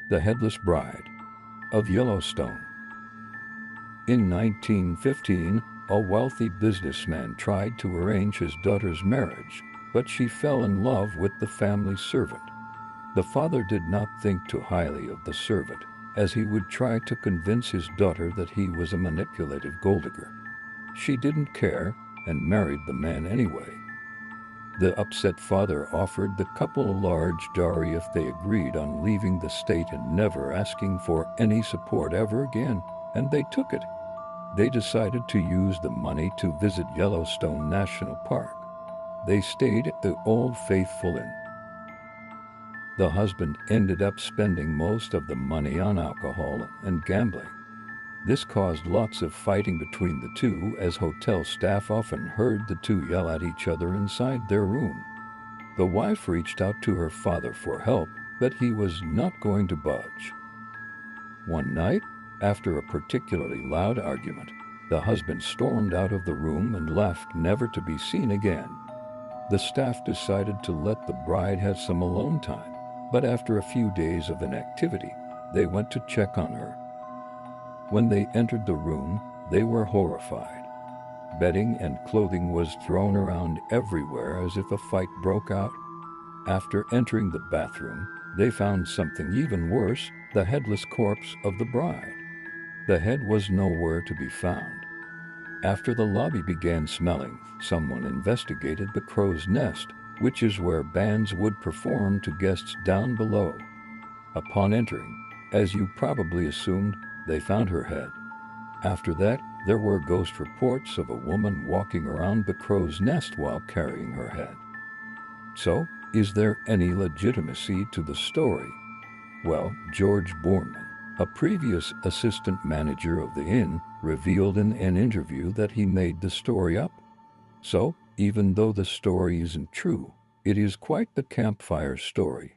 The Headless Bride of Yellowstone. In 1915, a wealthy businessman tried to arrange his daughter's marriage, but she fell in love with the family servant. The father did not think too highly of the servant, as he would try to convince his daughter that he was a manipulative gold digger. She didn't care and married the man anyway. The upset father offered the couple a large dowry if they agreed on leaving the state and never asking for any support ever again, and they took it. They decided to use the money to visit Yellowstone National Park. They stayed at the Old Faithful Inn. The husband ended up spending most of the money on alcohol and gambling. This caused lots of fighting between the two, as hotel staff often heard the two yell at each other inside their room. The wife reached out to her father for help, but he was not going to budge. One night, after a particularly loud argument, the husband stormed out of the room and left, never to be seen again. The staff decided to let the bride have some alone time, but after a few days of inactivity, they went to check on her. When they entered the room, they were horrified. Bedding and clothing was thrown around everywhere as if a fight broke out. After entering the bathroom, they found something even worse: the headless corpse of the bride. The head was nowhere to be found. After the lobby began smelling, someone investigated the crow's nest, which is where bands would perform to guests down below. Upon entering, as you probably assumed, they found her head. After that, there were ghost reports of a woman walking around the crow's nest while carrying her head. So, is there any legitimacy to the story? Well, George Borman, a previous assistant manager of the inn, revealed in an interview that he made the story up. So, even though the story isn't true, it is quite the campfire story.